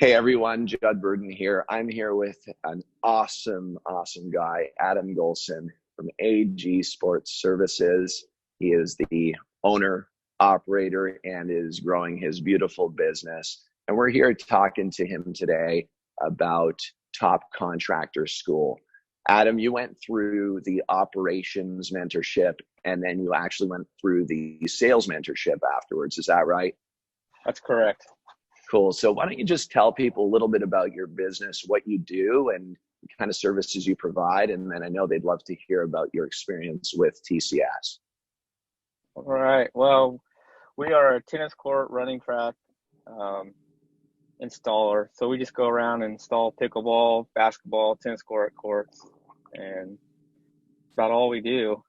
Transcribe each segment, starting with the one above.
Hey everyone, Judd Burden here. I'm here with an awesome guy, Adam Gholson from AG Sports Services. He is the owner, operator, and is growing his beautiful business. And we're here talking to him today about Top Contractor School. Adam, you went through the operations mentorship and then you actually went through the sales mentorship afterwards. Is that right? That's correct. Cool. So why don't you just tell people a little bit about your business, what you do, and the kind of services you provide, and then I know they'd love to hear about your experience with TCS. All right. Well, we are a tennis court, running track installer. So we just go around and install pickleball, basketball, tennis courts, and that's about all we do.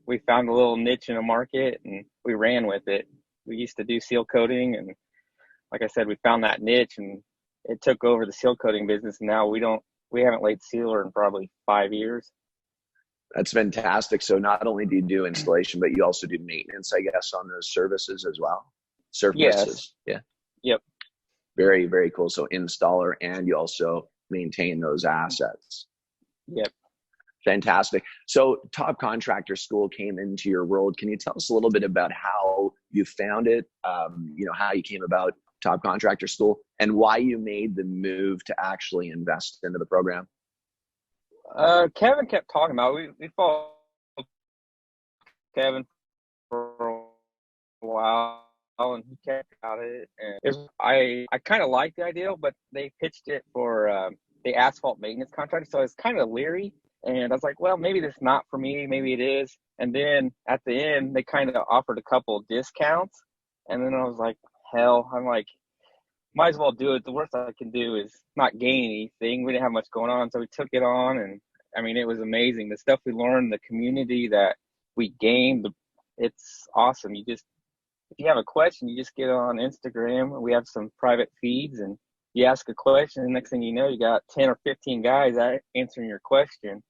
We found a little niche in the market and we ran with it. We used to do seal coating, and like I said, we found that niche and it took over the seal coating business. And now we haven't laid sealer in probably 5 years. That's fantastic. So not only do you do installation, but you also do maintenance, I guess, on those services as well. Services. Yes. Yeah. Yep. Very, very cool. So installer, and you also maintain those assets. Yep. Fantastic. So Top Contractor School came into your world. Can you tell us a little bit about how you found it, how you came about Top Contractor School, and why you made the move to actually invest into the program? Kevin kept talking about it. We followed Kevin for a while, and he kept about it. And I kind of liked the idea, but they pitched it for the asphalt maintenance contract, so I was kind of leery. And I was like, well, maybe this is not for me. Maybe it is. And then at the end, they kind of offered a couple of discounts. And then I was like, hell, I'm like, might as well do it. The worst I can do is not gain anything. We didn't have much going on. So we took it on. And I mean, it was amazing. The stuff we learned, the community that we gained, it's awesome. If you have a question, you just get on Instagram. We have some private feeds and you ask a question. And next thing you know, you got 10 or 15 guys answering your question.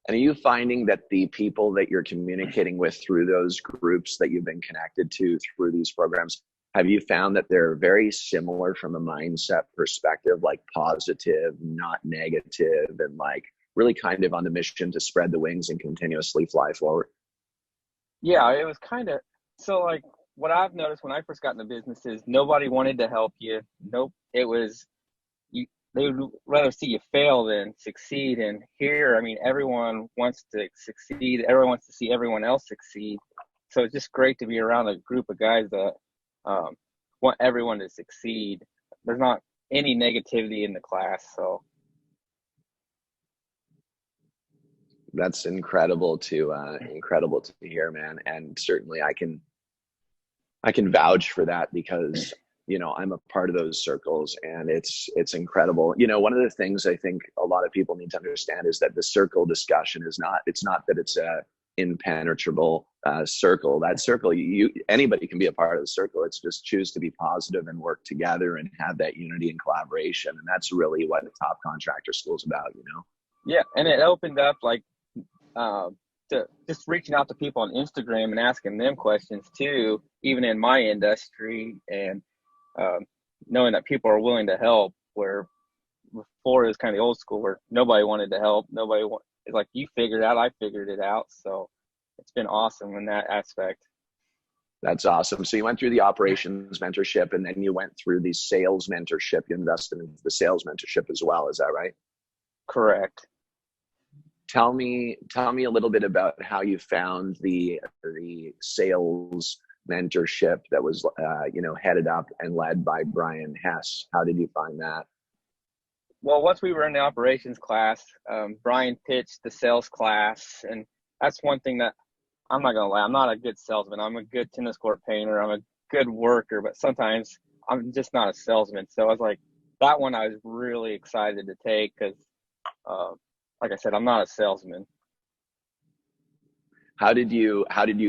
And are you finding that the people that you're communicating with through those groups that you've been connected to through these programs, have you found that they're very similar from a mindset perspective, like positive, not negative, and like really kind of on the mission to spread the wings and continuously fly forward? Yeah, it was kind of, so like what I've noticed when I first got in the business is nobody wanted to help you. Nope. It was, they would rather see you fail than succeed. And here, I mean, everyone wants to succeed. Everyone wants to see everyone else succeed. So it's just great to be around a group of guys that want everyone to succeed. There's not any negativity in the class. So that's incredible to hear, man. And certainly I can vouch for that because I'm a part of those circles, and it's incredible. One of the things I think a lot of people need to understand is that the circle discussion it's not that it's a impenetrable circle. That circle, anybody can be a part of the circle. It's just choose to be positive and work together and have that unity and collaboration. And that's really what the Top Contractor School is about, Yeah, and it opened up like to just reaching out to people on Instagram and asking them questions too, even in my industry, and knowing that people are willing to help, where before it was kind of the old school where nobody wanted to help. It's like, you figured it out, I figured it out. So it's been awesome in that aspect. That's awesome. So you went through the operations mentorship, and then you went through the sales mentorship. You invested in the sales mentorship as well. Is that right? Correct. Tell me a little bit about how you found the sales mentorship that was headed up and led by Brian Hess. How did you find that? Well, once we were in the operations class, Brian pitched the sales class, and that's one thing that I'm not gonna lie, I'm not a good salesman. I'm a good tennis court painter. I'm a good worker, but sometimes I'm just not a salesman. So I was like, that one I was really excited to take because, like I said, I'm not a salesman. How did you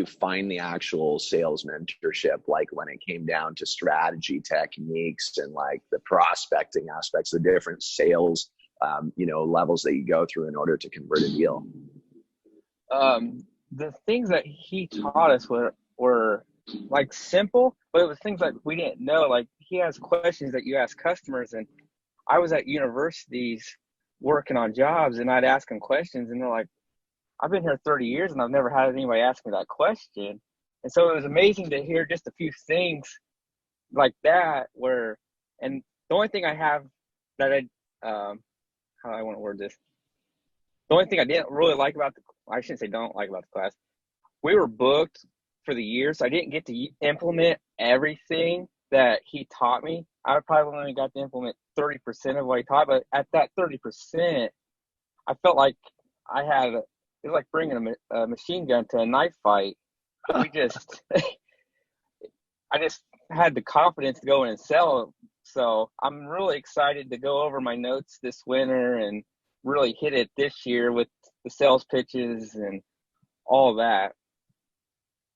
find the actual sales mentorship, like when it came down to strategy techniques and like the prospecting aspects, the different sales levels that you go through in order to convert a deal? The things that he taught us were like simple, but it was things like we didn't know. Like he has questions that you ask customers, and I was at universities working on jobs, and I'd ask them questions, and they're like, I've been here 30 years and I've never had anybody ask me that question. And so it was amazing to hear just a few things like that and the only thing I have that how do I want to word this? The only thing I didn't really like about I shouldn't say don't like about the class, we were booked for the year, so I didn't get to implement everything that he taught me. I probably only got to implement 30% of what he taught, but at that 30%, I felt like it was like bringing a machine gun to a knife fight. I just had the confidence to go in and sell. So I'm really excited to go over my notes this winter and really hit it this year with the sales pitches and all that.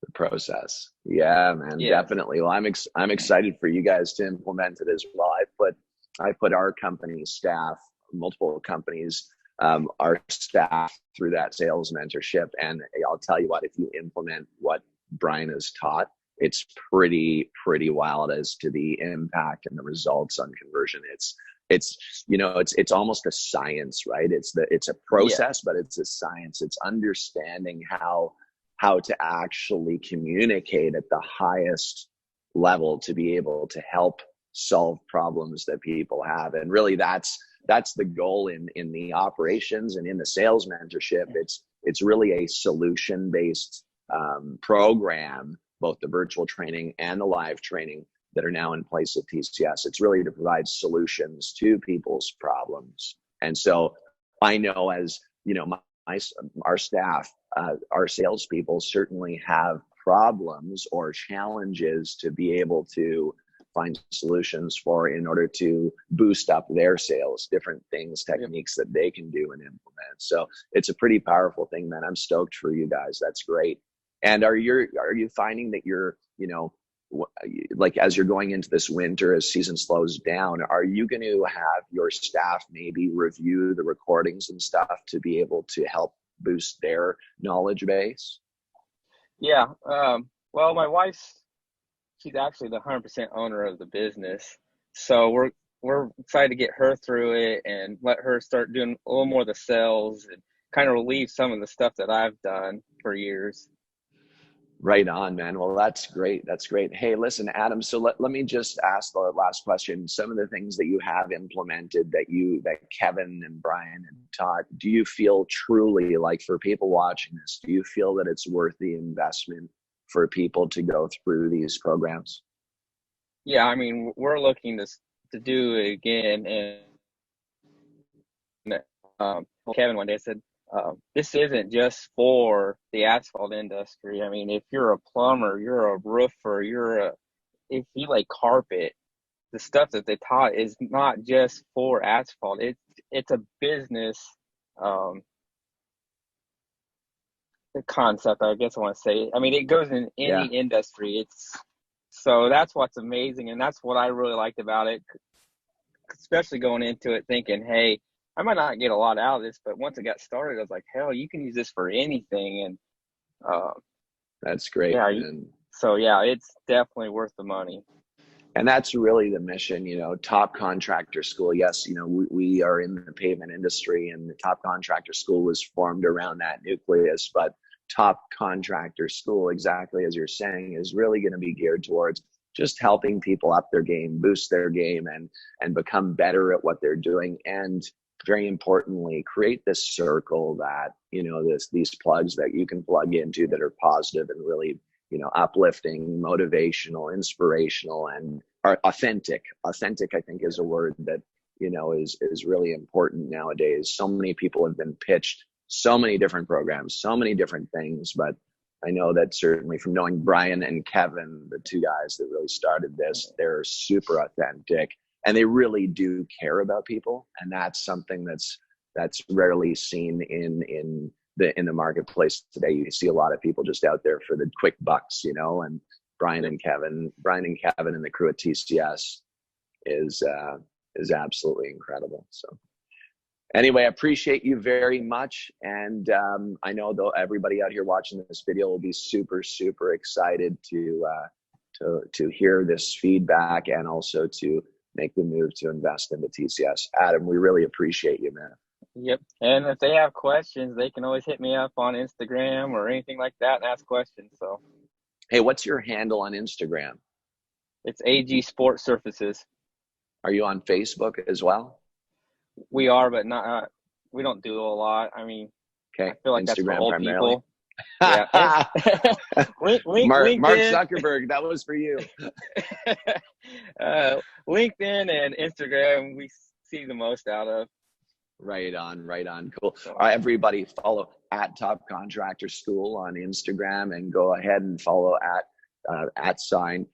The process. Yeah, man, definitely. Well, I'm excited for you guys to implement it as well. I put our company staff, multiple companies, our staff through that sales mentorship. And I'll tell you what, if you implement what Brian has taught, it's pretty wild as to the impact and the results on conversion. It's almost a science, right? It's a process, but it's a science. It's understanding how to actually communicate at the highest level to be able to help solve problems that people have. And really that's the goal in the operations and in the sales mentorship. It's really a solution-based program, both the virtual training and the live training that are now in place at TCS. It's really to provide solutions to people's problems. And so I know, as you know, our staff, our salespeople certainly have problems or challenges to be able to find solutions for in order to boost up their sales, different things, techniques that they can do and implement. So it's a pretty powerful thing, man. I'm stoked for you guys. That's great. And are you finding that you're, like as you're going into this winter, as season slows down, are you going to have your staff maybe review the recordings and stuff to be able to help boost their knowledge base? Yeah. Well, my she's actually the 100% owner of the business. So we're excited to get her through it and let her start doing a little more of the sales and kind of relieve some of the stuff that I've done for years. Right on, man. Well, that's great. That's great. Hey, listen, Adam, so let me just ask the last question. Some of the things that you have implemented that Kevin and Brian and Todd, do you feel truly, like, for people watching this, do you feel that it's worth the investment for people to go through these programs? Yeah, I mean, we're looking to do it again. And Kevin one day said, this isn't just for the asphalt industry. I mean, if you're a plumber, you're a roofer, if you lay carpet, the stuff that they taught is not just for asphalt. It's a business concept, I guess I want to say. I mean, it goes in any industry. So that's what's amazing, and that's what I really liked about it, especially going into it thinking, hey, I might not get a lot out of this, but once it got started, I was like, hell, you can use this for anything. And that's great. Yeah, so yeah, it's definitely worth the money. And that's really the mission, Top Contractor School. Yes, we are in the pavement industry, and the Top Contractor School was formed around that nucleus. But Top Contractor School, exactly as you're saying, is really going to be geared towards just helping people up their game, boost their game, and become better at what they're doing. And very importantly, create this circle that, these plugs that you can plug into that are positive and really, uplifting, motivational, inspirational, and are authentic. Authentic, I think, is a word that, is really important nowadays. So many people have been pitched so many different programs, so many different things, but I know that certainly from knowing Brian and Kevin, the two guys that really started this, they're super authentic and they really do care about people. And that's something that's rarely seen in the marketplace today. You see a lot of people just out there for the quick bucks, and Brian and Kevin and the crew at TCS is absolutely incredible. So Anyway, I appreciate you very much. And I know though everybody out here watching this video will be super, super excited to hear this feedback and also to make the move to invest into TCS. Adam, we really appreciate you, man. Yep. And if they have questions, they can always hit me up on Instagram or anything like that and ask questions. So, hey, what's your handle on Instagram? it's AG Sports Surfaces. Are you on Facebook as well? We are, but not. We don't do a lot. I mean, okay. I feel like Instagram that's for old primarily. people. Yeah. Mark LinkedIn. Zuckerberg, that was for you. LinkedIn and Instagram, we see the most out of. Right on. Cool. All right, everybody follow at Top Contractor School on Instagram, and go ahead and follow at sign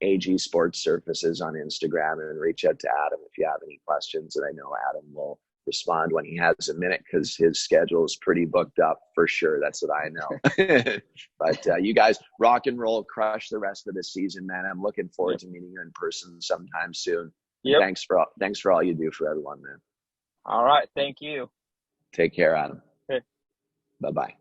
AG Sports Surfaces on Instagram, and reach out to Adam if you have any questions. And I know Adam will respond when he has a minute, because his schedule is pretty booked up for sure. That's what I know. But you guys rock and roll, crush the rest of the season, man. I'm looking forward to meeting you in person sometime soon. Yep. Thanks for all you do for everyone, man. All right. Thank you. Take care, Adam. Okay. Bye-bye.